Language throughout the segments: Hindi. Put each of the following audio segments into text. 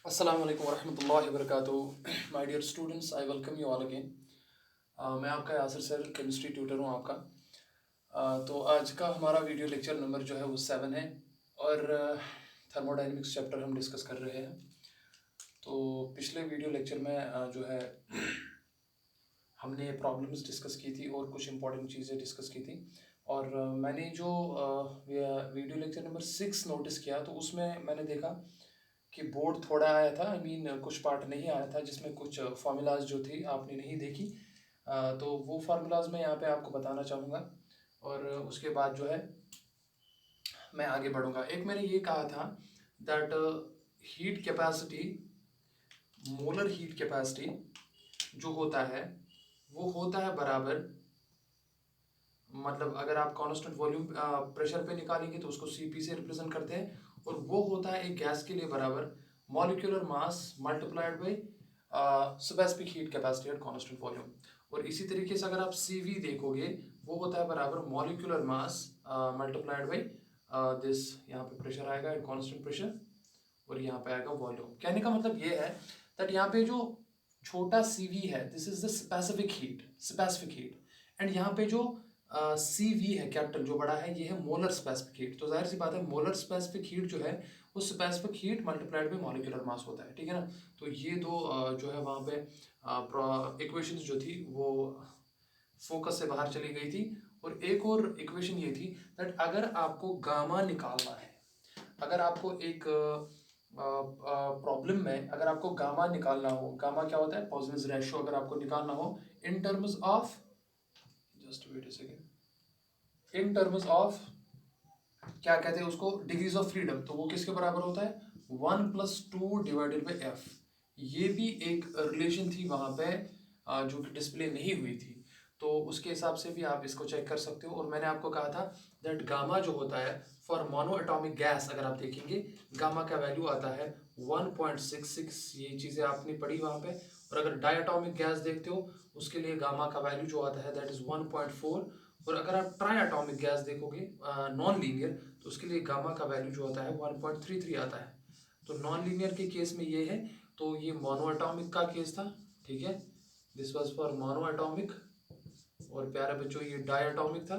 अस्सलाम वालेकुम वरहमतुल्लाहि वबरकातुहू। My dear students, I welcome you all again. मैं आपका यासिर सर, केमिस्ट्री ट्यूटर हूँ आपका। तो आज का हमारा वीडियो लेक्चर नंबर जो है वो 7 है और थर्मोडाइनमिक्स चैप्टर हम डिस्कस कर रहे हैं। तो पिछले वीडियो लेक्चर में जो है हमने प्रॉब्लम्स डिस्कस की थी और कुछ इंपॉर्टेंट चीज़ें डिस्कस की थी। और मैंने जो वीडियो लेक्चर नंबर 6 नोटिस किया तो उसमें मैंने देखा कि बोर्ड थोड़ा आया था। कुछ पार्ट नहीं आया था जिसमें कुछ फार्मूलाज जो थी आपने नहीं देखी। तो वो फार्मूलाज मैं यहाँ पे आपको बताना चाहूँगा और उसके बाद जो है मैं आगे बढ़ूँगा। एक मैंने ये कहा था that heat capacity, molar heat capacity जो होता है वो होता है बराबर, मतलब अगर आप कांस्टेंट वॉल्यूम प्रेशर पे निकालेंगे तो उसको सीपी से रिप्रेजेंट करते हैं, और वो होता है एक गैस के लिए बराबर molecular mass multiplied by specific heat capacity at constant volume. और इसी तरीके से अगर आप सीवी देखोगे वो होता है बराबर molecular mass multiplied by this, यहाँ पे प्रेशर आएगा एट कांस्टेंट प्रेशर और यहाँ पे आएगा वॉल्यूम। कहने का मतलब ये है दैट यहाँ पे जो छोटा सीवी है this is the specific heat, and यहाँ पे जो सीवी है कैपिटल जो बड़ा है ये है मोलर स्पेसिफिक हीट। तो जाहिर सी बात है मोलर स्पेसिफिक हीट जो है वो specific heat multiplied by molecular mass होता है, ठीक है ना। तो ये दो जो है वहाँ पे इक्वेशंस जो थी वो फोकस से बाहर चली गई थी। और एक और इक्वेशन ये थी दैट अगर आपको गामा निकालना है, अगर आपको एक प्रॉब्लम में अगर आपको गामा निकालना हो, गामा क्या होता है पॉइजनस रेशियो, अगर आपको निकालना हो in terms of, just wait a second, in terms of क्या कहते हैं उसको, डिग्रीज ऑफ फ्रीडम, तो वो किसके बराबर होता है 1+2 डिवाइडेड बाई एफ। ये भी एक रिलेशन थी वहां पे जो कि डिस्प्ले नहीं हुई थी, तो उसके हिसाब से भी आप इसको चेक कर सकते हो। और मैंने आपको कहा था दैट गामा जो होता है फॉर मोनो एटॉमिक गैस, अगर आप देखेंगे गामा का वैल्यू आता है 1.66, ये चीज़ें आपने पढ़ी वहाँ पे। और अगर डायटॉमिक गैस देखते हो उसके लिए गामा का वैल्यू जो आता है दैट इज़ 1.4। और अगर आप ट्राई एटॉमिक गैस देखोगे नॉन लीनियर, तो उसके लिए गामा का वैल्यू जो आता है 1.33 आता है। तो नॉन लीनियर के केस में ये है, तो ये मोनो एटॉमिक का केस था, ठीक है, this was for mono atomic. और प्यारे बच्चों ये डायटॉमिक था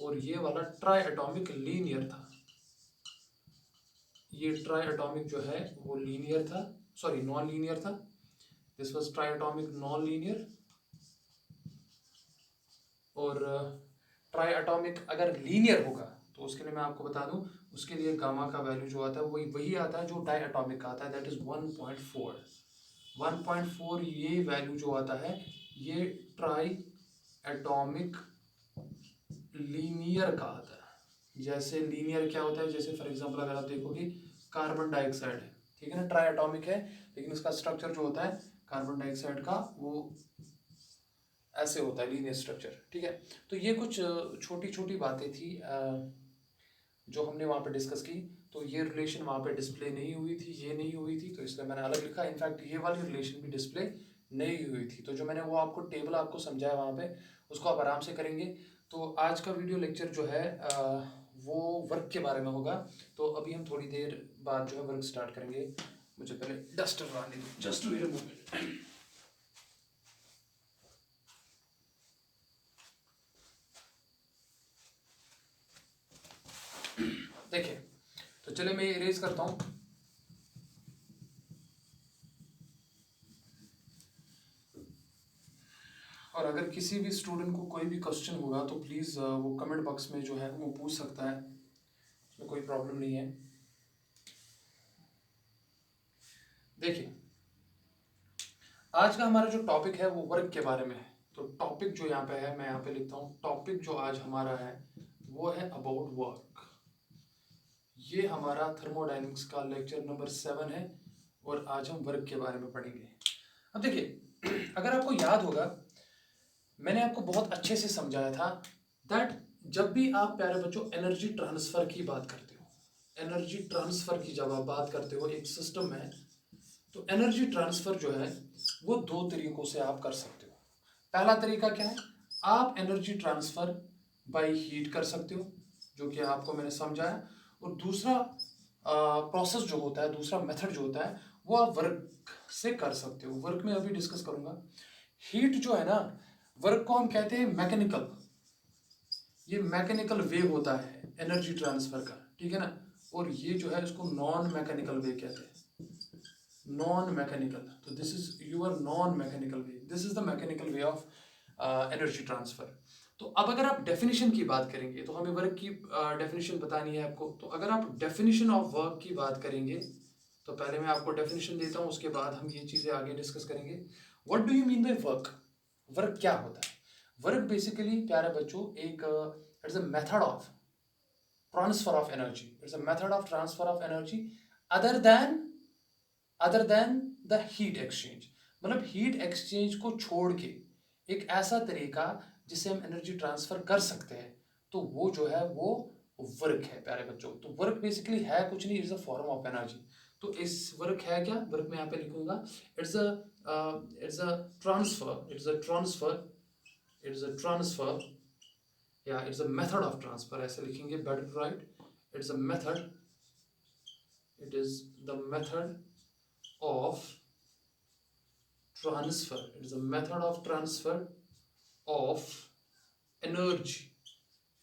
और ये वाला ट्राई एटॉमिक लीनियर था। ये ट्राई एटॉमिक जो है वो लीनियर था, सॉरी नॉन लीनियर था, this was try atomic non linear. और ट्राई एटॉमिक अगर लीनियर होगा तो उसके लिए मैं आपको बता दूं उसके लिए गामा का वैल्यू जो आता है वही वही आता है जो डाई एटॉमिक का आता है, दैट इज 1.4। 1.4 ये वैल्यू जो आता है ये ट्राई एटॉमिक लीनियर का आता है। जैसे लीनियर क्या होता है, जैसे फॉर एग्जांपल अगर आप देखोगे कार्बन डाइऑक्साइड है, ठीक है ना, ट्राई एटॉमिक है लेकिन उसका स्ट्रक्चर जो होता है कार्बन डाइऑक्साइड का वो ऐसे होता है लीनियर स्ट्रक्चर, ठीक है। तो ये कुछ छोटी छोटी बातें थी जो हमने वहाँ पे डिस्कस की। तो ये रिलेशन वहाँ पे डिस्प्ले नहीं हुई थी, ये नहीं हुई थी, तो इसलिए मैंने अलग लिखा। इनफैक्ट ये वाली रिलेशन भी डिस्प्ले नहीं हुई थी, तो जो मैंने वो आपको टेबल आपको समझाया वहाँ पे उसको आप आराम से करेंगे। तो आज का वीडियो लेक्चर जो है वो वर्क के बारे में होगा। तो अभी हम थोड़ी देर बाद जो है वर्क स्टार्ट करेंगे। मुझे पहले डस्टर आने दो, जस्ट वेट अ मोमेंट। देखिए, तो चले मैं इरेज करता हूँ। और अगर किसी भी स्टूडेंट को कोई भी क्वेश्चन होगा तो प्लीज़ वो कमेंट बॉक्स में जो है वो पूछ सकता है, उसमें कोई प्रॉब्लम नहीं है। देखिए, आज का हमारा जो टॉपिक है वो वर्क के बारे में है। तो टॉपिक जो यहाँ पे है मैं यहाँ पे लिखता हूँ, टॉपिक जो आज हमारा है वो है अबाउट वर्क। ये हमारा थर्मोडाइनमिक्स का लेक्चर नंबर 7 है और आज हम वर्क के बारे में पढ़ेंगे। अब देखिए, अगर आपको याद होगा मैंने आपको बहुत अच्छे से समझाया था दैट जब भी आप प्यारे बच्चों एनर्जी ट्रांसफर की बात करते हो, एनर्जी ट्रांसफर की जब आप बात करते हो एक सिस्टम में, तो एनर्जी ट्रांसफर जो है वो दो तरीकों से आप कर सकते हो। पहला तरीका क्या है, आप एनर्जी ट्रांसफर बाय हीट कर सकते हो, जो कि आपको मैंने समझाया। और दूसरा प्रोसेस जो होता है, दूसरा मेथड जो होता है, वो आप वर्क से कर सकते हो। वर्क में अभी डिस्कस करूंगा। हीट जो है ना, वर्क को हम कहते हैं मैकेनिकल, ये मैकेनिकल वेव होता है एनर्जी ट्रांसफर का, ठीक है ना। और ये जो है इसको नॉन मैकेनिकल वे कहते हैं, नॉन मैकेनिकल। तो this is your non mechanical way, this is the mechanical way of energy transfer. तो अब अगर आप डेफिनेशन की बात करेंगे, तो हमें वर्क की डेफिनेशन बतानी है आपको। तो अगर आप डेफिनेशन ऑफ वर्क की बात करेंगे, तो पहले मैं आपको डेफिनेशन देता हूँ, उसके बाद हम ये चीज़ें आगे डिस्कस करेंगे। What do you mean by work? Work क्या होता है? वर्क बेसिकली प्यारे बच्चों एक it's a method of transfer of energy, it's a method of transfer of energy other than the heat exchange. मतलब हीट एक्सचेंज को छोड़ के एक ऐसा तरीका जिससे हम एनर्जी ट्रांसफर कर सकते हैं, तो वो जो है वो वर्क है प्यारे बच्चों। तो वर्क बेसिकली है कुछ नहीं, it's a form of energy. तो इस वर्क है क्या? वर्क में यहाँ पे लिखूंगा इट्स अ ट्रांसफर, या it's a method of transfer, ऐसे लिखेंगे better right. It's a method, it is the method of transfer, it is a method of transfer of energy,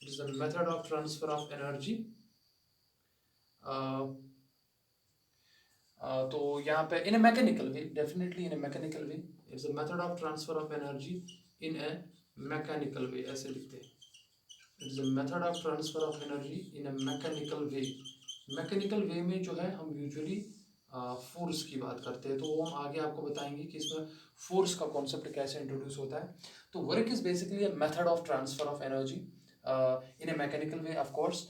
it is a method of transfer of energy। तो यहाँ पे in a mechanical way, definitely in a mechanical way, it's a method of transfer of energy in a mechanical way, ऐसे लिखते हैं। it is a method of transfer of energy in a mechanical way। Mechanical वे में जो है हम यूजुअली फोर्स की बात करते हैं, तो वो हम आगे आपको बताएंगे कि इसमें फोर्स का कॉन्सेप्ट कैसे इंट्रोड्यूस होता है। तो work is basically a method of transfer of energy in a mechanical way of course,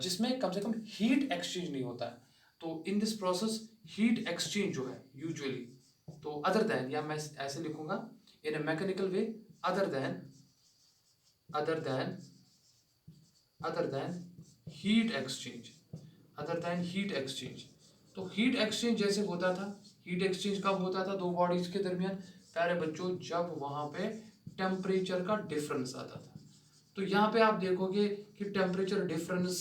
जिसमें कम से कम हीट एक्सचेंज नहीं होता है। तो in this process heat exchange जो है यूजुअली, तो अदर देन, या मैं ऐसे लिखूंगा in a mechanical way other than other than other than heat exchange, other than heat exchange. तो हीट एक्सचेंज जैसे होता था, हीट एक्सचेंज कब होता था दो बॉडीज के दरमियान? प्यारे बच्चों, जब वहां पे टेम्परेचर का डिफरेंस आता था। तो यहाँ पे आप देखोगे कि टेम्परेचर डिफरेंस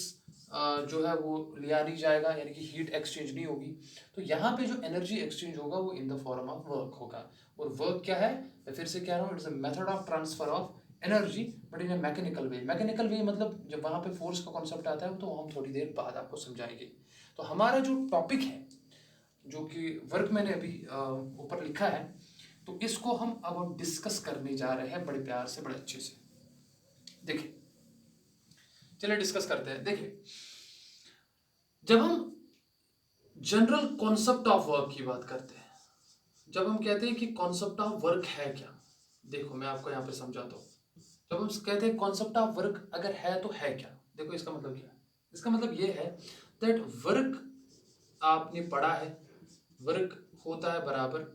जो है वो लिया नहीं जाएगा, यानी कि हीट एक्सचेंज नहीं होगी। तो यहाँ पे जो एनर्जी एक्सचेंज होगा वो in the form of work होगा। और वर्क क्या है? मैं फिर से कह रहा हूँ, it's a method of transfer of energy but in a mechanical way. Mechanical वे मतलब जब वहाँ पे फोर्स का कॉन्सेप्ट आता है, तो हम थोड़ी देर बाद आपको समझाएंगे। तो हमारा जो टॉपिक है, जो कि वर्क मैंने अभी ऊपर लिखा है, तो इसको हम अब डिस्कस करने जा रहे हैं बड़े प्यार से, बड़े अच्छे से। देखिए, चलिए डिस्कस करते हैं। देखिए, जब हम जनरल कॉन्सेप्ट ऑफ वर्क की बात करते हैं, जब हम कहते हैं कि कॉन्सेप्ट ऑफ वर्क है क्या, देखो मैं आपको यहाँ पे समझाता हूँ। जब हम कहते हैं कॉन्सेप्ट ऑफ वर्क अगर है तो है क्या, देखो इसका मतलब क्या है। इसका मतलब ये है दैट वर्क आपने पढ़ा है, वर्क होता है बराबर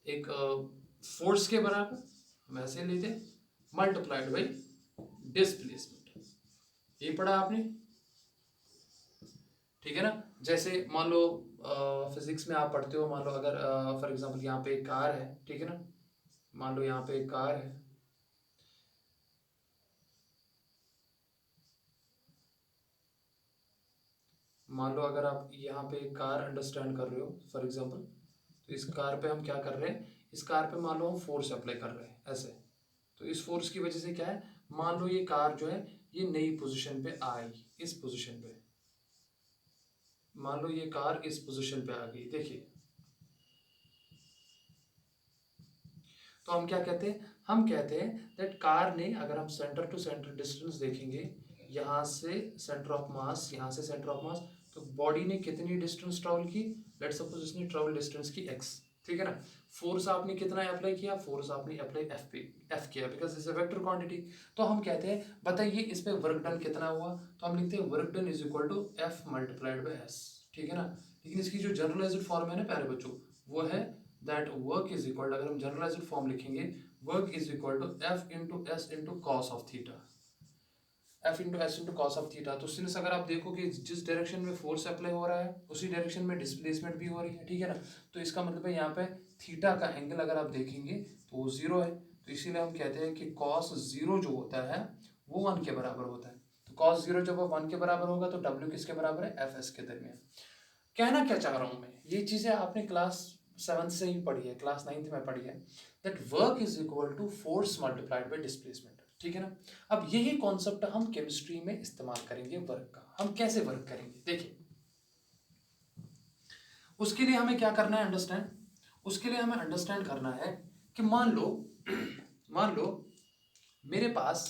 एक फोर्स के बराबर, हम ऐसे लेते हैं, मल्टीप्लाइड बाई डिस्प्लेसमेंट। ये पढ़ा आपने, ठीक है ना। जैसे मान लो फिजिक्स में आप पढ़ते हो, मान लो अगर फॉर एग्जांपल यहाँ पे एक कार है, ठीक है ना, मान लो यहाँ पे एक कार है, मान लो अगर आप यहाँ पे एक कार अंडरस्टैंड कर रहे हो फॉर एग्जांपल, तो इस कार पे हम क्या कर रहे हैं, इस कार पे मान लो हम फोर्स अप्लाई कर रहे हैं ऐसे। तो इस फोर्स की वजह से क्या है, मान लो ये कार जो है ये नई पोजीशन पे आई, इस पोजीशन पे, मान लो ये कार इस पोजीशन पे आ गई, देखिए। तो हम क्या कहते हैं, हम कहते हैं दैट कार ने, अगर हम सेंटर टू सेंटर डिस्टेंस देखेंगे, यहाँ से सेंटर ऑफ मास, यहाँ से सेंटर ऑफ मास, तो बॉडी ने कितनी डिस्टेंस ट्रेवल की, लेट्स सपोज इसने ट्रेवल डिस्टेंस की x, ठीक है ना। फोर्स आपने कितना अप्लाई किया, फोर्स आपने अप्लाई एफ किया, because is a vector quantity. तो हम कहते हैं बताइए इस पे वर्क डन कितना हुआ, तो हम लिखते हैं work done is equal to F multiplied by S, ठीक है ना। लेकिन इसकी जो जनरलाइज्ड फॉर्म है ना प्यारे बच्चों, वो है दैट वर्क इज इक्वल, अगर हम जनरलाइज्ड फॉर्म लिखेंगे, work is equal to F into S into cos of theta, F into S into cos of theta. तो सिंस अगर आप देखो कि जिस डायरेक्शन में फोर्स अप्लाई हो रहा है उसी डायरेक्शन में डिस्प्लेसमेंट भी हो रही है, ठीक है ना। तो इसका मतलब है यहाँ पे थीटा का एंगल अगर आप देखेंगे तो वो जीरो है, तो इसीलिए हम कहते हैं कि कॉस जीरो जो होता है वो 1 के बराबर होता है। तो cos 0 जब वो 1 के बराबर होगा तो W किसके बराबर है, FS के दरमियान। कहना क्या चाह रहा हूं मैं, ये चीजें आपने क्लास 7 से ही पढ़ी है, क्लास 9th में पढ़ी है, that work is equal to force multiplied by displacement, ठीक है ना। अब यही कॉन्सेप्ट हम केमिस्ट्री में इस्तेमाल करेंगे वर्क का। हम कैसे वर्क करेंगे देखिए, उसके लिए हमें क्या करना है अंडरस्टैंड, उसके लिए हमें अंडरस्टैंड करना है कि मान लो मान लो मेरे पास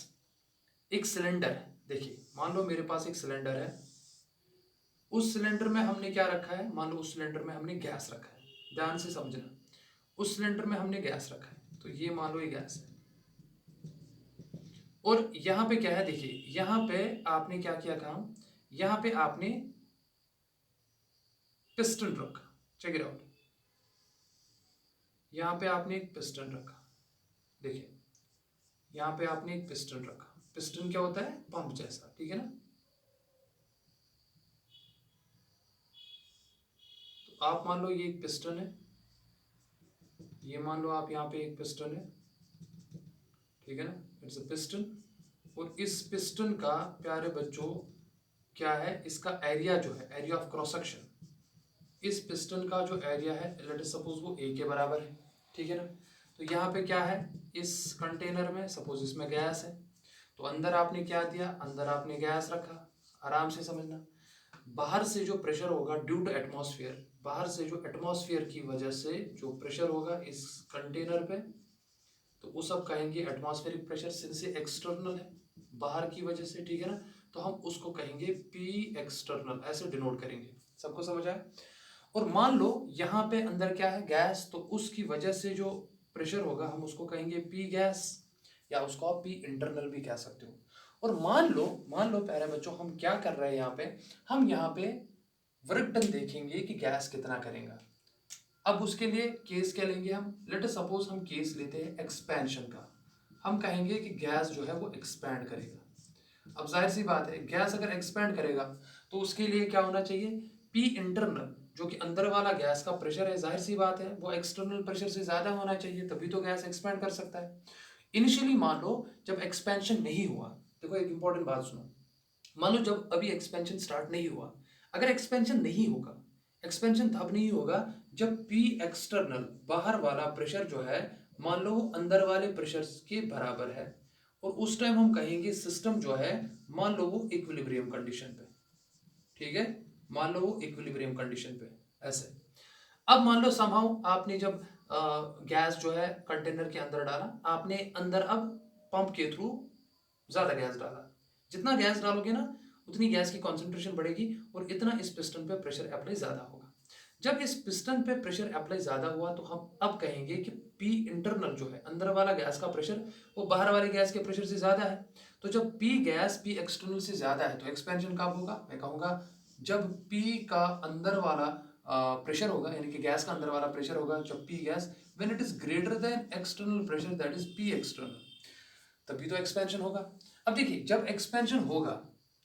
एक सिलेंडर है, देखिए मान लो मेरे पास एक सिलेंडर है, उस सिलेंडर में हमने क्या रखा है, मान लो उस सिलेंडर में हमने गैस रखा है, ध्यान से समझना, उस सिलेंडर में हमने गैस रखा है, तो ये मान लो ये गैस है, और यहां पे क्या है, देखिए यहां पे आपने क्या किया काम, यहां पे आपने पिस्टन रखा, चेक इट आउट, यहां पे आपने एक पिस्टन रखा, देखिए यहां पे आपने एक पिस्टन रखा, पिस्टन क्या होता है, पंप जैसा, ठीक है ना। तो आप मान लो ये एक पिस्टन है, ये मान लो आप यहाँ पे एक पिस्टन है, ठीक है ना, इट्स अ पिस्टन, और इस पिस्टन का प्यारे बच्चों क्या है, इसका एरिया जो है, एरिया ऑफ क्रॉस सेक्शन, इस पिस्टन का जो एरिया है लेट अस सपोज वो A के बराबर है, ठीक है ना। तो यहाँ पे क्या है, इस कंटेनर में सपोज इसमें गैस है, तो अंदर आपने क्या दिया, अंदर आपने गैस रखा, आराम से समझना, बाहर से जो प्रेशर होगा ड्यू टू एटमॉस्फेयर, बाहर से जो एटमॉस्फेयर की वजह से जो प्रेशर होगा इस कंटेनर पे, तो वो सब कहेंगे एटमॉस्फेरिक प्रेशर, सिंस ये एक्सटर्नल है बाहर की वजह से, ठीक है ना, तो हम उसको कहेंगे P एक्सटर्नल, ऐसे डिनोट करेंगे, सबको समझ आया। और मान लो यहाँ पे अंदर क्या है, गैस, तो उसकी वजह से जो प्रेशर होगा हम उसको कहेंगे P गैस, या उसको आप P इंटरनल भी कह सकते हो। और मान लो प्यारे बच्चों हम क्या कर रहे हैं यहाँ पे, हम यहाँ पे वर्क डन देखेंगे कि गैस कितना करेगा। अब उसके लिए केस क्या लेंगे हम, लेट अस सपोज हम केस लेते हैं एक्सपेंशन का, हम कहेंगे कि गैस जो है वो एक्सपैंड करेगा। अब जाहिर सी बात है गैस अगर एक्सपैंड करेगा तो उसके लिए क्या होना चाहिए, P इंटरनल, जो कि अंदर वाला गैस का प्रेशर है, जाहिर सी बात है वो एक्सटर्नल प्रेशर से ज्यादा होना चाहिए, तभी तो गैस एक्सपैंड कर सकता है। इनिशियली मान लो जब एक्सपेंशन नहीं हुआ, देखो एक इंपॉर्टेंट बात सुनो, मान लो जब अभी एक्सपेंशन स्टार्ट नहीं हुआ, अगर एक्सपेंशन नहीं होगा, एक्सपेंशन तब नहीं होगा जब P एक्सटर्नल, बाहर वाला प्रेशर जो है, मान लो वो अंदर वाले प्रेशर के बराबर है, और उस टाइम हम कहेंगे सिस्टम जो है, मान लो वो इक्विलिब्रियम कंडीशन पे, ठीक है, मान लो वो इक्विलिब्रियम कंडीशन पे, ऐसे। अब मान लो समहाउ आपने जब गैस जो है कंटेनर के अंदर डाला, आपने अंदर अब पंप के थ्रू ज्यादा गैस डाला, जितना गैस डालोगे ना उतनी गैस की कॉन्सेंट्रेशन बढ़ेगी, और इतना इस पिस्टन पे प्रेशर अप्लाई ज्यादा होगा। जब इस पिस्टन पे प्रेशर अप्लाई ज्यादा हुआ तो हम अब कहेंगे कि P इंटरनल जो है, अंदर वाला गैस का प्रेशर, वो बाहर वाले गैस के प्रेशर से ज्यादा है। तो जब P गैस P एक्सटर्नल से ज्यादा है तो एक्सपेंशन कब होगा, मैं कहूंगा जब P का अंदर वाला प्रेशर होगा, यानी कि गैस का अंदर वाला प्रेशर होगा, जब P gas when it is greater than external pressure that is P external, तभी तो एक्सपेंशन होगा। अब देखिए जब एक्सपेंशन होगा,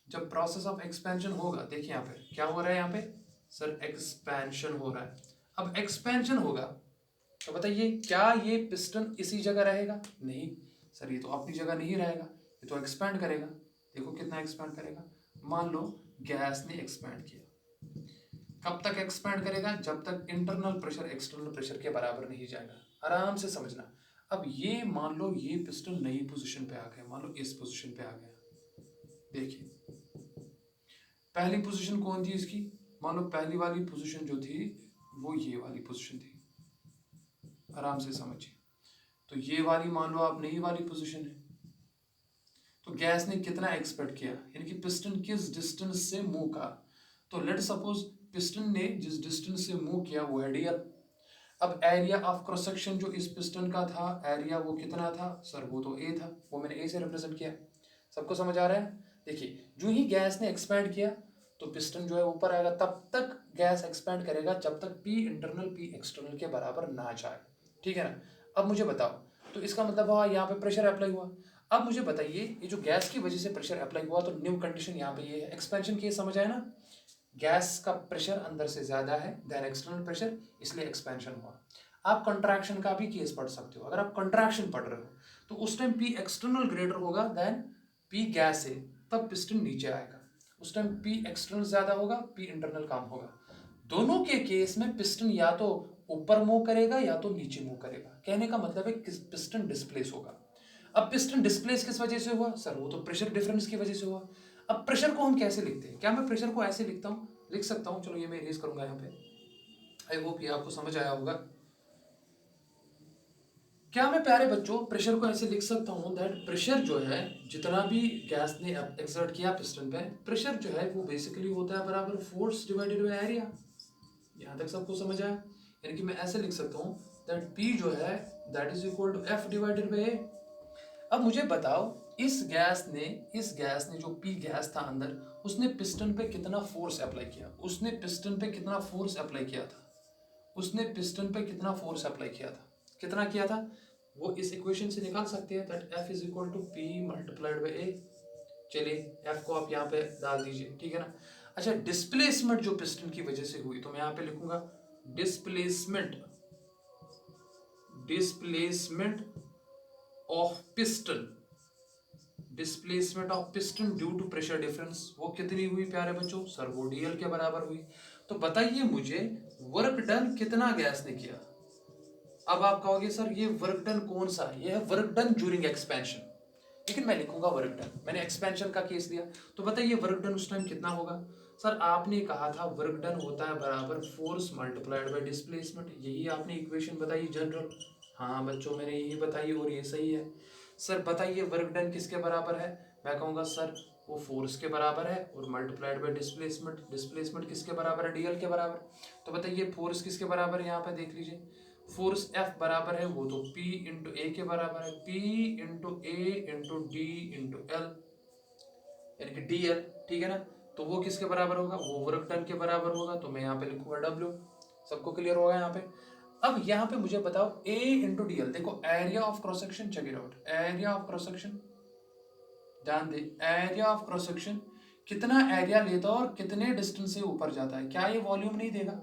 जब प्रोसेस ऑफ एक्सपेंशन होगा, देखिए यहाँ पे क्या हो रहा है, यहाँ पे सर एक्सपेंशन हो रहा है। अब एक्सपेंशन होगा तो बताइए क्या ये पिस्टन इसी जगह रहेगा, नहीं सर ये तो अपनी जगह नहीं रहेगा, ये तो एक्सपेंड करेगा। देखो कितना एक्सपेंड करेगा, मान लो गैस ने एक्सपेंड किया, कब तक एक्सपेंड करेगा, जब तक इंटरनल प्रेशर एक्सटर्नल प्रेशर के बराबर नहीं जाएगा, आराम से समझना। अब ये मान लो ये पिस्टन नई पोजीशन पे आ गया, मान लो इस पोजीशन पे आ गया, देखिए पहली पोजीशन कौन थी इसकी, मान लो पहली वाली पोजीशन जो थी वो ये वाली पोजीशन थी, आराम से समझिए। तो ये वाली मान लो आप नई वाली पोजीशन है, तो गैस ने कितना एक्सपेक्ट किया, यानी कि पिस्टन किस डिस्टेंस से मूव का, तो लेट सपोज पिस्टन ने जिस डिस्टेंस से मूव किया वो है dl। अब एरिया ऑफ क्रॉस सेक्शन जो इस पिस्टन का था, एरिया वो कितना था सर, वो तो A था, वो मैंने A से रिप्रेजेंट किया, सबको समझ आ रहा है। देखिए जो ही गैस ने एक्सपैंड किया तो पिस्टन जो है ऊपर आएगा, तब तक गैस एक्सपैंड करेगा जब तक P इंटरनल P एक्सटर्नल के बराबर ना जाए, ठीक है ना। अब मुझे बताओ, तो इसका मतलब हुआ यहाँ पे प्रेशर अप्लाई हुआ। अब मुझे बताइए ये जो गैस की वजह से प्रेशर अप्लाई हुआ, तो न्यू कंडीशन यहाँ पे ये है, एक्सपेंशन केस समझ आया ना, गैस का प्रेशर अंदर से ज्यादा है देन एक्सटर्नल प्रेशर, इसलिए एक्सपेंशन हुआ। आप कंट्रैक्शन का भी केस पढ़ सकते हो, अगर आप कंट्रैक्शन पढ़ रहे हो तो उस टाइम P एक्सटर्नल ग्रेटर होगा देन P गैस है, तब पिस्टन नीचे आएगा, उस टाइम पी एक्सटर्नल ज्यादा होगा, पी इंटरनल कम होगा। दोनों के केस में पिस्टन या तो ऊपर मूव करेगा या तो नीचे मूव करेगा। कहने का मतलब है कि पिस्टन डिस्प्लेस होगा। अब पिस्टन डिस्प्लेस किस वजह से हुआ सर? वो तो प्रेशर डिफरेंस की वजह से हुआ। अब प्रेशर को हम कैसे लिखते हैं? क्या मैं प्रेशर को ऐसे लिख सकता हूं? चलो ये मैं इरेज करूंगा यहाँ पे। आई होप ये आपको समझ आया होगा। क्या मैं प्यारे बच्चों प्रेशर को ऐसे लिख सकता हूं दैट प्रेशर जो है, जितना भी गैस ने एक्सर्ट किया पिस्टन पे, प्रेशर जो है वो बेसिकली होता है बराबर फोर्स डिवाइडेड बाय एरिया। यहां तक सबको समझ आया? यानी कि मैं ऐसे लिख सकता हूं दैट P जो है that is equal to F divided by A। अब मुझे बताओ, इस गैस ने जो P गैस था अंदर, उसने पिस्टन पे कितना फोर्स अप्लाई किया? उसने पिस्टन पे कितना फोर्स अप्लाई किया था? कितना किया था? वो इस इक्वेशन से निकाल सकते हैं that F is equal to P multiplied by A। चलिए F को आप यहाँ पे डाल दीजिए, ठीक है ना। अच्छा, डिस्प्लेसमेंट जो पिस्टन की वजह से हुई, तो मैं यहाँ पे लिखूंगा displacement of piston due to pressure difference, वो कितनी हुई प्यारे बच्चों? सर वो dl के बराबर हुई। तो बताइए मुझे वर्क डन कितना गैस ने किया? अब आप कहोगे सर ये वर्क डन कौन सा है? ये है वर्क डन ड्यूरिंग एक्सपेंशन, लेकिन मैं लिखूंगा वर्क डन। मैंने एक्सपेंशन का केस लिया, तो बताइए वर्क डन उस टाइम कितना होगा? सर आपने कहा था वर्क डन होता है बराबर फोर्स मल्टीप्लाइड बाय डिस्प्लेसमेंट, यही आपने इक्वेशन बताई जनरल। हाँ बच्चों मैंने यही बताई और ये सही है। सर बताइए वर्क डन किसके बराबर है? मैं कहूँगा सर वो फोर्स के बराबर है और मल्टीप्लाइड बाय डिस्प्लेसमेंट किसके बराबर है? डीएल के बराबर। तो बताइए फोर्स किसके बराबर है? यहाँ पे देख लीजिए, फोर्स F बराबर है वो तो P इंटू ए के बराबर है, P इंटू ए इंटू डी इंटू एल, यानी कि DL, ठीक है ना। तो वो किसके बराबर होगा? वो वर्क डन के बराबर होगा। तो मैं यहाँ पे लिखूंगा W। सबको क्लियर होगा यहाँ पे? अब यहाँ पे मुझे बताओ A इंटू DL, देखो area of cross section, check it out, area of cross section, ध्यान दे, एरिया ऑफ क्रॉस सेक्शन कितना एरिया लेता है और कितने डिस्टेंस से ऊपर जाता है? क्या ये वॉल्यूम नहीं देगा?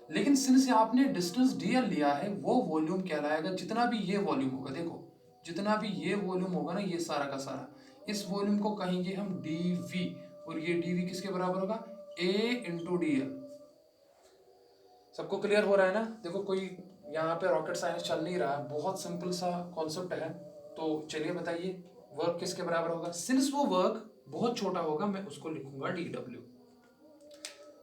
लेकिन सिंस आपने डिस्टेंस DL लिया है, वो वॉल्यूम कहलाएगा जितना भी ये वॉल्यूम होगा। देखो जितना भी ये वॉल्यूम होगा ना, ये सारा का सारा, इस वॉल्यूम को कहेंगे हम dV, और ये dV किसके बराबर होगा? A into DL। सबको क्लियर हो रहा है ना? देखो कोई यहाँ पे रॉकेट साइंस चल नहीं रहा है, बहुत सिंपल सा कॉन्सेप्ट है। तो चलिए बताइए वर्क किसके बराबर होगा? सिंस वो वर्क बहुत छोटा होगा, मैं उसको लिखूंगा DW,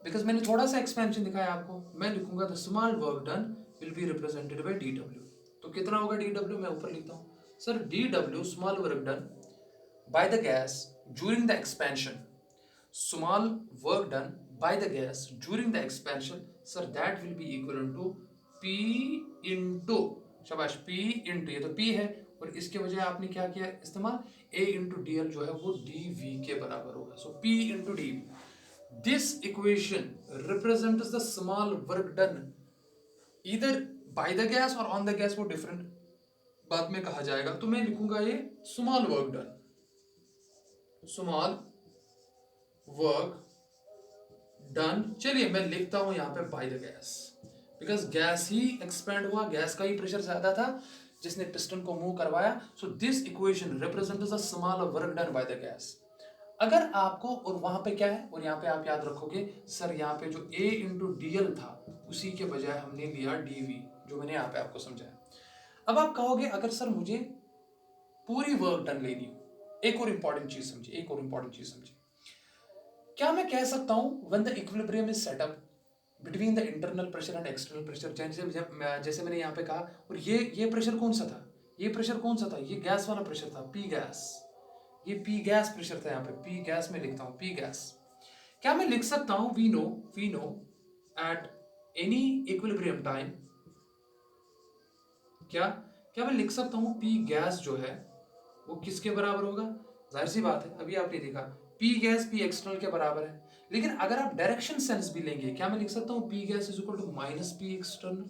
बिकॉज मैंने थोड़ा सा एक्सपेंशन दिखाया आपको। मैं लिखूंगा the small work done will be represented by DW। तो कितना होगा DW? मैं ऊपर लिखता हूँ sir DW small work done by the gas during the expansion, small work done by the gas during the expansion, sir that will be equivalent to P into, शाबाश, P into, ये तो P है और इसके बजाय आपने क्या किया इस्तेमाल? A into DL जो है वो dV के बराबर होगा। So P into dV, this equation represents the small work done either by the gas or on the gas, वो डिफरेंट बाद में कहा जाएगा। तो मैं लिखूंगा ये small work done, small work done. चलिए मैं लिखता हूं यहां पे by the gas, because gas he expand हुआ, गैस का ही प्रेशर ज्यादा था जिसने पिस्टन को मूव करवाया। So this equation represents the small work done by the gas. अगर आपको, और वहां पे क्या है, और यहाँ पे आप याद रखोगे सर यहाँ पे जो A इंटू DL था उसी के बजाय हमने लिया DV, जो मैंने यहाँ पे आपको समझाया। अब आप कहोगे अगर सर मुझे पूरी वर्क डन लेनी हो, एक और इंपॉर्टेंट चीज समझिए, क्या मैं कह सकता हूं when the equilibrium is set up between the internal pressure and external pressure, जैसे मैंने यहाँ पे कहा, और ये प्रेशर कौन सा था? ये गैस वाला प्रेशर था, P गैस, ये P गैस प्रेशर था। यहाँ पे P गैस में लिखता हूं, P गैस। क्या मैं लिख सकता हूं we know at any equilibrium time, क्या मैं लिख सकता हूं P गैस जो है वो किसके बराबर होगा? जाहिर सी बात है, अभी आपने देखा P गैस P एक्सटर्नल के बराबर है। लेकिन अगर आप डायरेक्शन सेंस भी लेंगे, क्या मैं लिख सकता हूं P gas is equal to minus P external,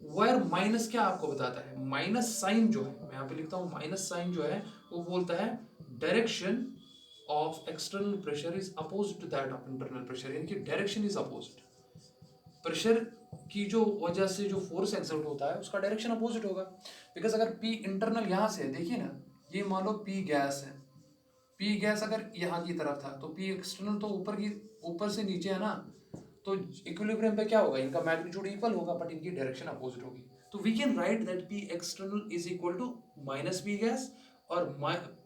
where minus क्या आपको बताता है? माइनस साइन जो है, मैं यहाँ पे लिखता हूं माइनस साइन जो है वो बोलता है direction of external pressure is opposite to that of internal pressure, यानी कि डायरेक्शन इज अपोजिट। प्रेशर की जो वजह से जो फोर्स एक्सर्ट होता है उसका डायरेक्शन अपोजिट होगा। बिकॉज अगर P इंटरनल यहां से देखिए ना, ये मान लो P गैस है, पी गैस अगर यहाँ की तरफ था तो पी एक्सटर्नल तो ऊपर से नीचे है ना, तो इक्विलिब्रियम पे क्या होगा, इनका मैग्नीट्यूड इक्वल होगा बट इनकी डायरेक्शन अपोजिट होगी। तो we can write that P external is equal to minus P gas और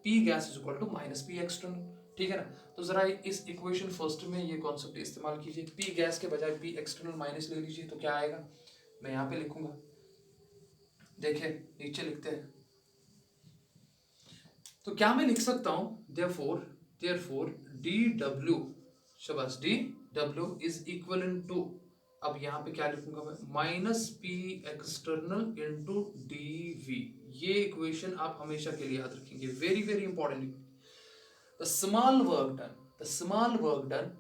P gas is equal to minus P external, ठीक है ना। तो जरा इस इक्वेशन फर्स्ट में ये कॉन्सेप्ट इस्तेमाल कीजिए, पी गैस के बजाय पी एक्सटर्नल माइनस ले लीजिए, तो क्या आएगा, मैं यहाँ पे लिखूंगा, देखिए नीचे लिखते हैं। तो क्या मैं लिख सकता हूं, देयरफॉर डी डब्ल्यू, शाबाश, D W is equal to, अब यहाँ पे क्या लिखूंगा मैं, minus P external into D V. ये इक्वेशन आप हमेशा के लिए याद रखेंगे, very very important. The small work done,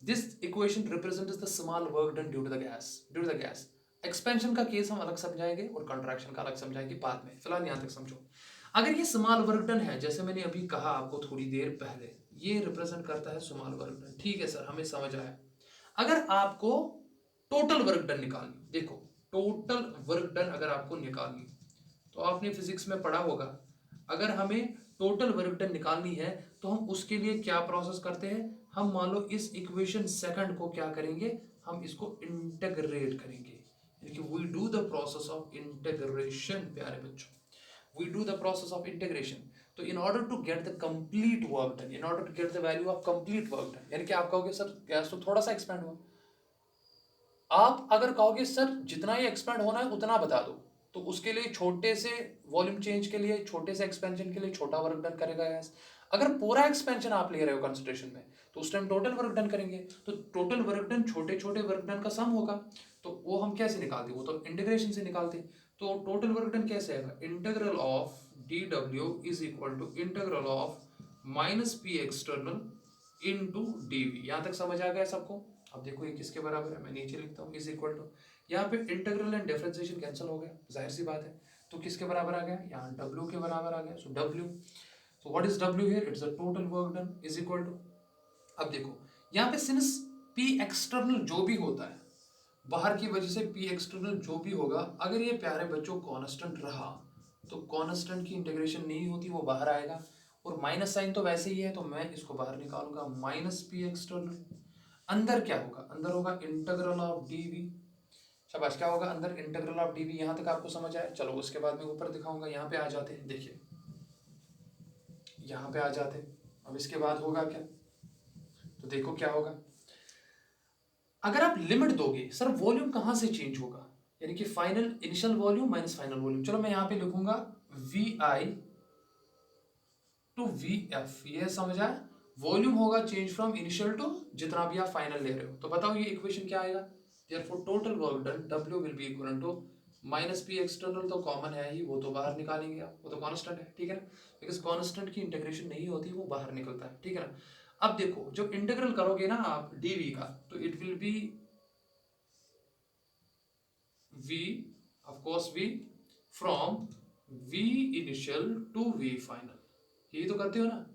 this equation represents the small work done due to the gas. Expansion का केस हम अलग समझाएंगे और कंट्रैक्शन का अलग समझाएंगे बाद में, फिलहाल यहां तक समझो। अगर ये स्मॉल वर्क डन है, जैसे मैंने अभी कहा आपको थोड़ी देर पहले, ये रिप्रेजेंट करता है स्मॉल वर्क डन, ठीक है सर, हमें समझ आया। अगर आपको टोटल वर्क डन निकालनी, देखो टोटल वर्क डन अगर आपको निकालनी, तो आपने फिजिक्स में पढ़ा होगा, अगर हमें टोटल वर्क डन निकालनी है तो हम उसके लिए क्या प्रोसेस करते हैं, हम मान लो इस इक्वेशन सेकंड को क्या करेंगे, हम इसको इंटेग्रेट करेंगे, यानी कि we do the process of integration. प्यारे बच्चों, we do the process of integration, तो in order to get the complete work done, in order to get the value of complete work done, यानी कि आप कहोगे सर गैस तो थोड़ा सा एक्सपेंड हुआ, आप अगर कहोगे सर जितना ही एक्सपेंड होना है उतना बता दो, तो उसके लिए छोटे से वॉल्यूम चेंज के लिए, छोटे से एक्सपेंशन के लिए छोटा वर्क डन करेगा गैस। अगर पूरा एक्सपेंशन आप ले रहे हो कंसिडरेशन में, तो उस टाइम टोटल वर्क डन करेंगे, तो टोटल वर्क डन छोटे छोटे वर्क डन का सम होगा, तो वो हम कैसे निकालते, वो तो इंटीग्रेशन से निकालते। तो टोटल वर्क डन कैसे आएगा, integral of D W is equal to integral of minus P external into DV. यहां तक समझ आ गया सबको। अब देखो ये किसके बराबर है, मैं नीचे लिखता हूँ, इज इक्वल टू, यहाँ पे इंटीग्रल एंड डिफरेंशिएशन कैंसिल हो गया, जाहिर सी बात है, तो किसके बराबर आ गया, यहाँ डब्ल्यू के बराबर आ गया। So W, so what is W here, it's the total work done is equal to, अब देखो यहाँ पे सिंस पी एक्सटर्नल जो भी होता है बाहर की वजह से, पी एक्सटर्नल जो भी होगा, अगर ये प्यारे बच्चों कांस्टेंट रहा, तो कांस्टेंट की इंटीग्रेशन नहीं होती, वो बाहर आएगा, और माइनस साइन तो वैसे ही है, तो मैं इसको बाहर निकालूंगा, माइनस पी एक्सटर्नल, अंदर क्या होगा, अंदर होगा इंटीग्रल ऑफ डीवी, शाबाश, क्या होगा अंदर, इंटीग्रल ऑफ डीवी। यहां तक आपको समझ आया, चलो उसके बाद में ऊपर दिखाऊंगा, यहाँ पे आ जाते हैं, देखिए यहाँ पे आ जाते हैं। अब इसके बाद होगा क्या, तो देखो क्या होगा, अगर आप लिमिट दोगे, सर वॉल्यूम कहां से चेंज होगा, यानी कि final initial volume minus final volume, चलो मैं यहां पे लिखूंगा V I to V F, ये समझ आया, वॉल्यूम होगा चेंज फ्रॉम इनिशियल टू जितना भी आप फाइनल ले रहे हो। तो बताओ ये इक्वेशन क्या आएगा, therefore total work done W will be equal to minus P external, तो कॉमन है ही, वो तो बाहर निकालेंगे आप, वो तो कांस्टेंट है, ठीक है ना, बिकॉज कांस्टेंट की इंटीग्रेशन नहीं होती, वो बाहर निकलता है, ठीक है ना। अब देखो जब इंटीग्रल करोगे ना आप डीवी का, तो it will be v, of course v, from v initial to v final, यही तो करते हो ना।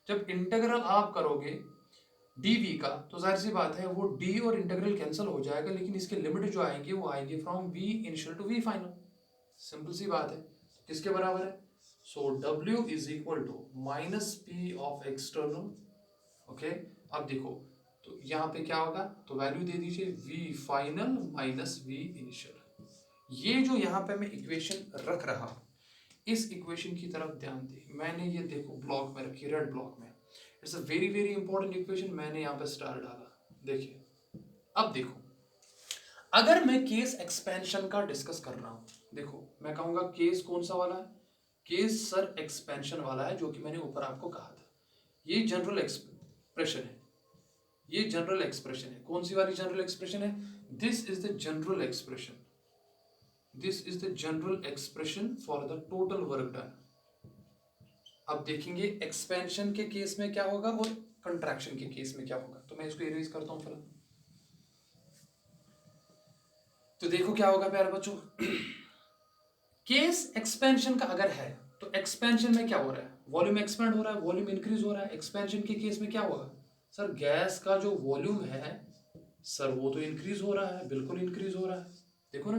जब इंटीग्रल आप करोगे dv का, तो जाहिर सी बात है वो d और इंटीग्रल कैंसिल हो जाएगा, लेकिन इसके लिमिट जो आएंगे वो आएंगे from v initial to v final, simple सी बात है। किसके बराबर है, so w is equal to minus P of external, okay. अब देखो तो यहाँ पे क्या होगा, तो वैल्यू दे दीजिए v final minus v initial. ये जो यहाँ पे मैं इक्वेशन रख रहा हूं, इस इक्वेशन की तरफ ध्यान दे, मैंने ये देखो ब्लॉक में रखी, रेड ब्लॉक में, it's a very very important equation, मैंने यहाँ पे स्टार डाला, देखिए। अब देखो अगर मैं केस एक्सपेंशन का डिस्कस कर रहा हूं, देखो मैं कहूंगा केस कौन सा वाला है, केस सर एक्सपेंशन वाला है, जो कि मैंने ऊपर आपको कहा था। ये जनरल एक्सप्रेशन है, ये जनरल एक्सप्रेशन है, कौन सी वाली जनरल एक्सप्रेशन है, this is the general expression, this is the general expression for the total work done. अब देखेंगे एक्सपेंशन के केस में क्या होगा और कंट्रैक्शन के केस में क्या होगा, तो मैं इसको इरेज करता हूं फिलहाल। तो देखो क्या होगा प्यारे बच्चों, केस एक्सपेंशन का अगर है, तो एक्सपेंशन में क्या हो रहा है, वॉल्यूम एक्सपेंड हो रहा है, वॉल्यूम इंक्रीज हो रहा है। एक्सपेंशन के केस में क्या होगा, सर गैस का जो वॉल्यूम है सर वो तो इंक्रीज हो रहा है, बिल्कुल इंक्रीज हो रहा है, देखो ना,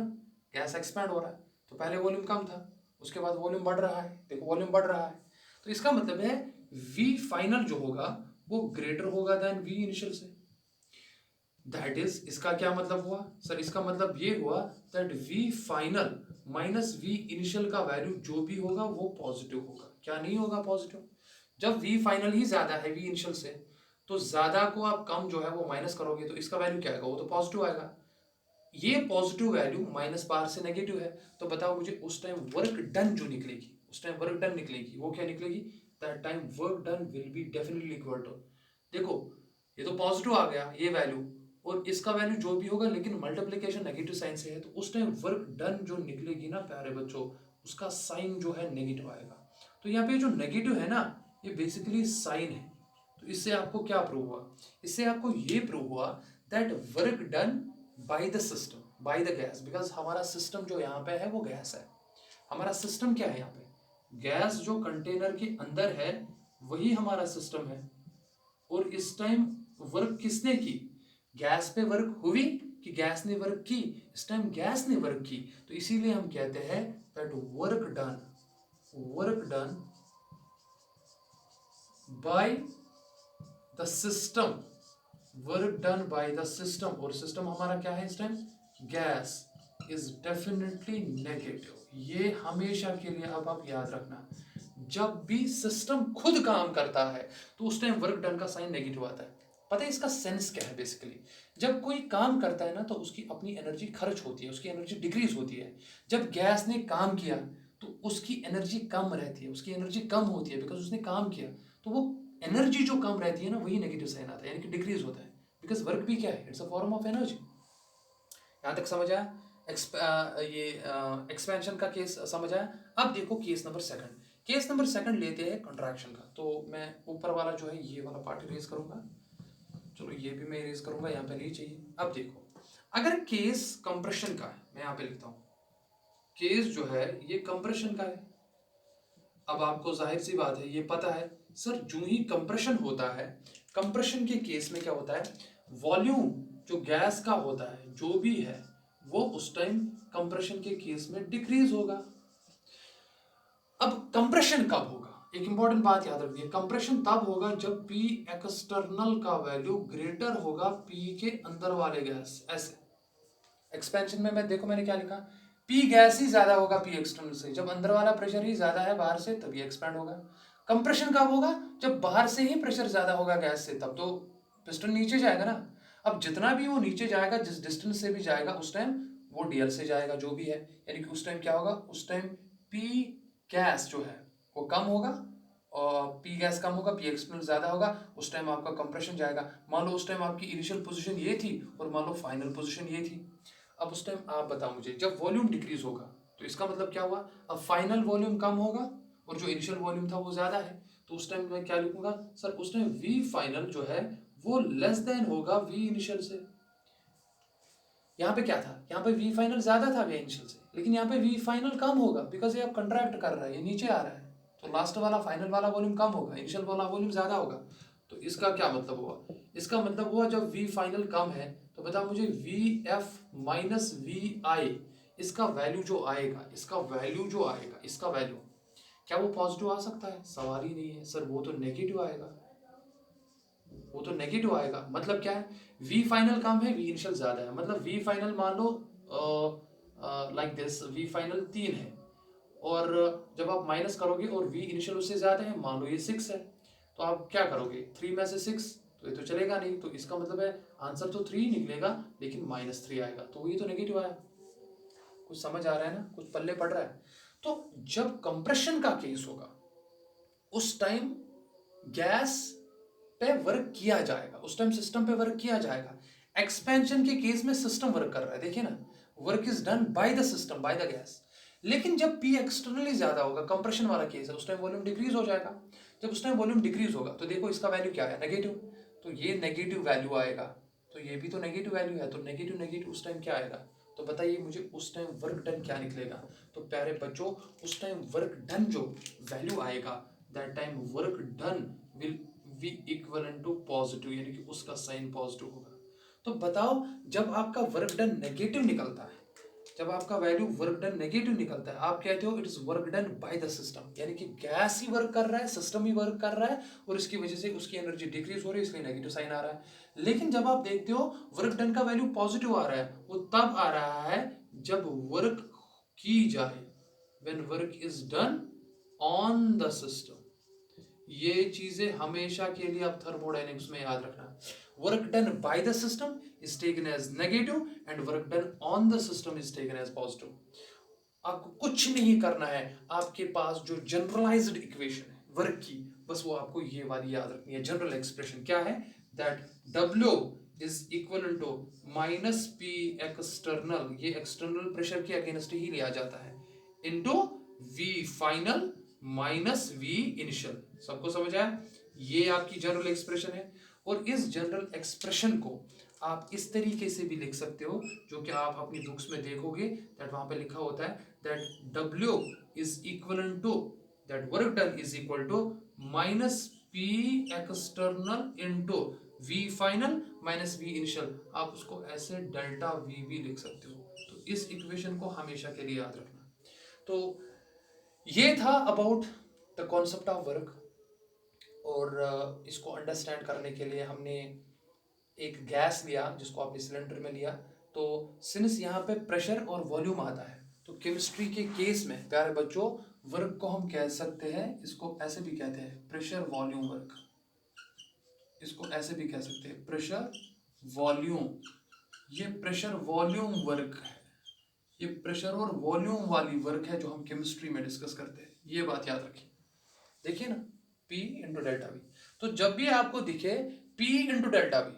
गैस एक्सपेंड हो रहा है, तो पहले वॉल्यूम कम था, उसके बाद वॉल्यूम बढ़ रहा है, देखो वॉल्यूम बढ़ रहा है। तो इसका मतलब है वी फाइनल जो होगा वो ग्रेटर होगा देन वी इनिशियल से। दैट इज, इसका क्या मतलब हुआ सर? इसका मतलब ये हुआ that V final minus V initial का वैल्यू जो भी होगा वो पॉजिटिव होगा। क्या नहीं होगा? पॉजिटिव। जब वी फाइनल ही ज्यादा है वी इनिशियल से, तो ज्यादा को आप कम जो है वो माइनस करोगे तो इसका वैल्यू क्या आएगा? वो तो पॉजिटिव आएगा। ये पॉजिटिव वैल्यू माइनस बाहर से नेगेटिव है, तो बताओ मुझे उस टाइम वर्क डन जो निकलेगी, उस टाइम वर्क डन निकलेगी वो क्या निकलेगी? That time work done will be definitely equal to, देखो ये तो पॉजिटिव आ गया ये वैल्यू, और इसका वैल्यू जो भी होगा लेकिन मल्टीप्लिकेशन नेगेटिव साइन से है, तो उस टाइम वर्क डन जो निकलेगी ना प्यारे बच्चों, उसका साइन जो है नेगेटिव आएगा। तो यहाँ पे जो नेगेटिव है ना, ये बेसिकली साइन है। तो इससे आपको क्या प्रूव हुआ? इससे आपको ये प्रूव हुआ that work done by the system, by the gas, because हमारा सिस्टम जो यहाँ पे है वो गैस है। हमारा सिस्टम क्या है यहाँ पे? गैस जो कंटेनर के अंदर है वही हमारा सिस्टम है। और इस टाइम वर्क किसने की? गैस पे वर्क हुई कि गैस ने वर्क की? इस टाइम गैस ने वर्क की, तो इसीलिए हम कहते हैं that work done by the system, work done by the system, और सिस्टम हमारा क्या है इस time? Gas, is definitely negative. ये हमेशा के लिए अब आप याद रखना, जब भी सिस्टम खुद काम करता है तो उस टाइम वर्क डन का साइन नेगेटिव आता है। पता है इसका सेंस क्या है? बेसिकली जब कोई काम करता है ना तो उसकी अपनी एनर्जी खर्च होती है, उसकी एनर्जी डिक्रीज होती है। जब गैस ने काम किया तो उसकी एनर्जी कम रहती है, उसकी एनर्जी कम होती है बिकॉज उसने काम किया, तो वो एनर्जी जो कम रहती है ना वही नेगेटिव साइन आता है, यानी कि डिक्रीज होता है। बिकॉज वर्क भी क्या है? It's a form of energy. यहां तक समझ आया? ये एक्सपेंशन का केस समझ आया? अब देखो case number second. Case number second लेते हैं कंट्रैक्शन का। तो मैं ऊपर वाला जो है ये वाला पार्ट इरेज करूंगा, चलो ये भी मैं इरेज करूंगा, यहाँ पे नहीं चाहिए। अब देखो, अगर केस कंप्रेशन का है, मैं यहाँ पे लिखता हूं केस जो है ये कंप्रेशन का है। अब आपको जाहिर सी बात है ये पता है सर, जो ही कंप्रेशन होता है, कंप्रेशन के केस में क्या होता है? वॉल्यूम जो गैस का होता है जो भी है वो उस टाइम कंप्रेशन के केस में डिक्रीज होगा। अब कंप्रेशन कब होगा? एक इंपॉर्टेंट बात याद रखिए, कंप्रेशन तब होगा जब P एक्सटर्नल का वैल्यू ग्रेटर होगा P के अंदर वाले गैस। ऐसे एक्सपेंशन में मैं देखो मैंने क्या लिखा, P गैस ही ज्यादा होगा P एक्सटर्नल से, जब अंदर वाला प्रेशर ही ज्यादा है बाहर से तभी एक्सपैंड होगा। कंप्रेशन कब होगा? जब बाहर से ही प्रेशर ज्यादा होगा गैस से, तब तो पिस्टन नीचे जाएगा ना। अब जितना भी वो नीचे जाएगा, जिस डिस्टेंस से भी जाएगा, उस टाइम वो डीएल से जाएगा जो भी है, यानी कि उस टाइम क्या होगा? उस टाइम P गैस जो है वो कम होगा और P गैस कम होगा, P एक्सटर्नल ज्यादा होगा, उस टाइम आपका कंप्रेशन जाएगा। मान लो उस टाइम आपकी इनिशियल पोजीशन ये थी और मान लो फाइनल पोजीशन ये थी। अब उस टाइम आप बताओ मुझे, जब वॉल्यूम डिक्रीज होगा तो इसका मतलब क्या हुआ? अब फाइनल वॉल्यूम कम होगा और जो इनिशियल वॉल्यूम था वो ज्यादा है, तो उस टाइम मैं क्या लिखूंगा सर? उस टाइम वी फाइनल जो है वो लेस देन होगा वी इनिशियल से। यहाँ पे क्या था? यहाँ पे वी फाइनल ज्यादा था वी इनिशियल से, लेकिन यहाँ पे वी फाइनल कम होगा बिकॉज ये अब कंट्रैक्ट कर रहा है, ये नीचे आ रहा है, तो लास्ट वाला फाइनल वाला वॉल्यूम कम होगा, इनिशियल वाला वॉल्यूम ज्यादा होगा। तो इसका क्या मतलब हुआ? इसका मतलब हुआ जब वी फाइनल कम है तो बता मुझे वी एफ माइनस वी आई, इसका वैल्यू जो आएगा, इसका वैल्यू जो आएगा, इसका वैल्यू क्या वो पॉजिटिव आ सकता है? सवाल ही नहीं है सर, वो तो नेगेटिव आएगा, वो तो नेगेटिव आएगा। मतलब क्या है? वी फाइनल कम है, वी इनिशियल ज्यादा है, मतलब वी फाइनल मान लो लाइक दिस, वी फाइनल 3 है और जब आप माइनस करोगे और वी इनिशियल उससे ज्यादा है, मान लो ये 6 है, तो आप क्या करोगे? 3 में से 6 तो ये तो चलेगा नहीं, तो इसका मतलब है आंसर तो 3 निकलेगा लेकिन -3 आएगा, तो ये तो नेगेटिव आया। कुछ समझ आ रहा है ना? कुछ पल्ले पड़ रहा है? तो जब कंप्रेशन का केस होगा उस टाइम गैस पे वर्क किया जाएगा, उस टाइम सिस्टम पे वर्क किया जाएगा। एक्सपेंशन के केस में सिस्टम वर्क कर रहा है, देखिए ना, work is done by the system, by the gas. लेकिन जब P एक्सटर्नली ज्यादा होगा, कंप्रेशन वाला केस है, उस टाइम वॉल्यूम डिक्रीज हो जाएगा। जब उस टाइम वॉल्यूम डिक्रीज होगा तो देखो इसका वैल्यू क्या है? नेगेटिव, तो ये नेगेटिव वैल्यू आएगा, तो ये भी तो नेगेटिव वैल्यू है, तो नेगेटिव नेगेटिव उस टाइम क्या आएगा? तो बताइए मुझे उस टाइम वर्क डन क्या निकलेगा? तो प्यारे बच्चों, उस टाइम वर्क डन जो वैल्यू आएगा, that time work done will be equivalent to positive, यानी कि उसका साइन पॉजिटिव होगा। तो बताओ जब आपका वर्क डन नेगेटिव निकलता है जब आपका वैल्यू वर्क डन नेगेटिव निकलता है आप कहते हो it is work done by the system, यानी कि गैस ही वर्क कर रहा है, सिस्टम ही वर्क कर रहा है और इसकी वजह से उसकी एनर्जी डिक्रीज हो रही है, इसलिए नेगेटिव साइन आ रहा है। लेकिन जब आप देखते हो वर्क डन का वैल्यू पॉजिटिव आ रहा है, वो तब आ रहा है जब वर्क की जाए, when work is done on the system. ये चीजें हमेशा के लिए आप थर्मोडायनेमिक्स में याद रखना। Work done by the system is taken as negative and work done on the system is taken as positive. आपको कुछ नहीं करना है, आपके पास जो जनरलाइज्ड इक्वेशन है वर्क की, बस वो आपको ये वाली याद रखनी है। जनरल एक्सप्रेशन क्या है, that W is equal to minus P external, ये एक्सटर्नल प्रेशर के अगेंस्ट ही लिया जाता है, into V final minus V initial. सबको समझ आया? ये आपकी जनरल एक्सप्रेशन है। और इस जनरल एक्सप्रेशन को आप इस तरीके से भी लिख सकते हो, जो कि आप अपनी बुक्स में देखोगे, दैट वहां पे लिखा होता है that W is equal to, that work done is equal to minus P external into V final minus V initial. आप उसको ऐसे डेल्टा V भी लिख सकते हो। तो इस इक्वेशन को हमेशा के लिए याद रखना। तो ये था about the concept of work. और इसको अंडरस्टैंड करने के लिए हमने एक गैस लिया जिसको आपने सिलेंडर में लिया। तो सिंस यहाँ पे प्रेशर और वॉल्यूम आता है, तो केमिस्ट्री के केस में प्यारे बच्चों वर्क को हम कह सकते हैं, इसको ऐसे भी कहते हैं प्रेशर वॉल्यूम वर्क, इसको ऐसे भी कह सकते हैं प्रेशर वॉल्यूम। ये प्रेशर वॉल्यूम वर्क है, ये प्रेशर और वॉल्यूम वाली वर्क है जो हम केमिस्ट्री में डिस्कस करते हैं। ये बात याद रखिए। देखिए ना, P इंटू डेल्टा वी। तो जब भी आपको दिखे P into delta we,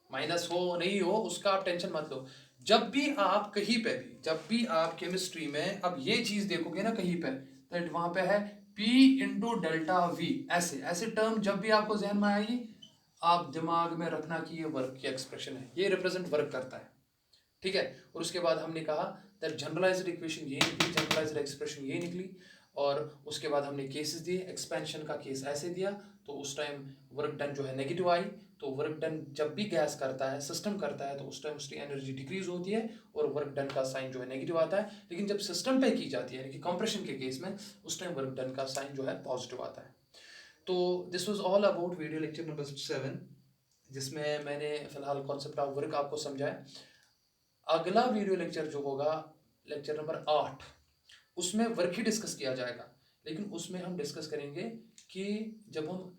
minus हो नहीं हो उसका आप टेंशन मत लो। जब भी आप कहीं पे भी, जब भी आप केमिस्ट्री में अब ये चीज देखोगे ना कहीं पे, तो वहां पे है P इंटू डेल्टा वी, ऐसे ऐसे टर्म जब भी आपको जहन में आएगी, आप दिमाग में रखना कि ये वर्क की एक्सप्रेशन है, ये रिप्रेजेंट वर्क करता है। ठीक है। और उसके बाद हमने कहा दैट जनरलाइज्ड इक्वेशन ये निकली, जनरलाइज्ड एक्सप्रेशन ये निकली। और उसके बाद हमने केसेस दिए, एक्सपेंशन का केस ऐसे दिया, तो उस टाइम वर्क डन जो है नेगेटिव आई। तो वर्क डन जब भी गैस करता है, सिस्टम करता है, तो उस टाइम उसकी एनर्जी डिक्रीज होती है और वर्क डन का साइन जो है नेगेटिव आता है। लेकिन जब सिस्टम पे की जाती है यानी कि कंप्रेशन के केस में, उस टाइम वर्क डन का साइन जो है पॉजिटिव आता है। तो this was all about video lecture number 7, जिसमें मैंने फिलहाल कॉन्सेप्ट ऑफ वर्क आपको समझाया। अगला वीडियो लेक्चर जो होगा, लेक्चर नंबर 8, उसमें वर्क ही डिस्कस किया जाएगा। लेकिन उसमें हम डिस्कस करेंगे कि जब हम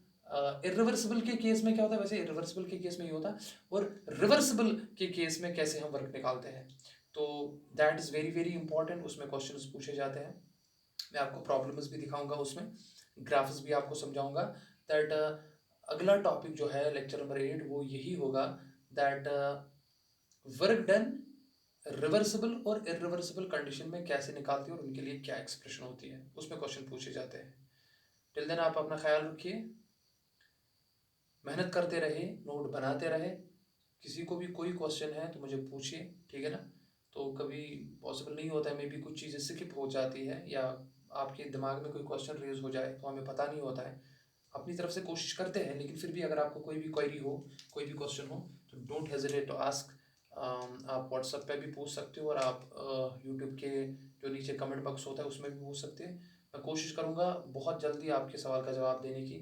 इरिवर्सिबल के केस में क्या होता है, वैसे इरिवर्सिबल के केस में ये होता है, और रिवर्सिबल के केस में कैसे हम वर्क निकालते हैं। तो that is very very important, उसमें क्वेश्चंस पूछे जाते हैं। मैं आपको प्रॉब्लम्स भी दिखाऊंगा, उसमें ग्राफ्स भी आपको समझाऊंगा। दैट अगला टॉपिक जो है लेक्चर नंबर 8 वो यही होगा, दैट वर्क डन रिवर्सिबल और इरिवर्सिबल कंडीशन में कैसे निकालती है और उनके लिए क्या एक्सप्रेशन होती है, उसमें क्वेश्चन पूछे जाते हैं। टिल देन आप अपना ख्याल रखिए, मेहनत करते रहे, नोट बनाते रहे। किसी को भी कोई क्वेश्चन है तो मुझे पूछिए, ठीक है ना। तो कभी पॉसिबल नहीं होता है, मे भी कुछ चीज़ें स्किप हो जाती है या आपके दिमाग में कोई क्वेश्चन रेज हो जाए तो हमें पता नहीं होता है। अपनी तरफ से कोशिश करते हैं, लेकिन फिर भी अगर आपको कोई भी क्वेरी हो, कोई भी क्वेश्चन हो, तो डोंट हेजिटेट टू आस्क। आप व्हाट्सएप पे भी पूछ सकते हो और आप यूट्यूब के जो नीचे कमेंट बॉक्स होता है उसमें भी पूछ सकते हैं। मैं कोशिश करूँगा बहुत जल्दी आपके सवाल का जवाब देने की।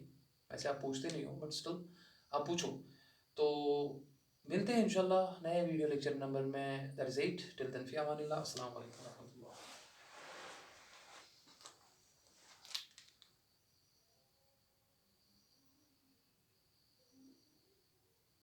वैसे आप पूछते नहीं हो बट स्टिल आप पूछो। तो मिलते हैं इंशाल्लाह नए वीडियो लेक्चर नंबर में, दैट इज़ 8। टिल देन फी अमानिल्लाह, अस्सलाम वालेकुम।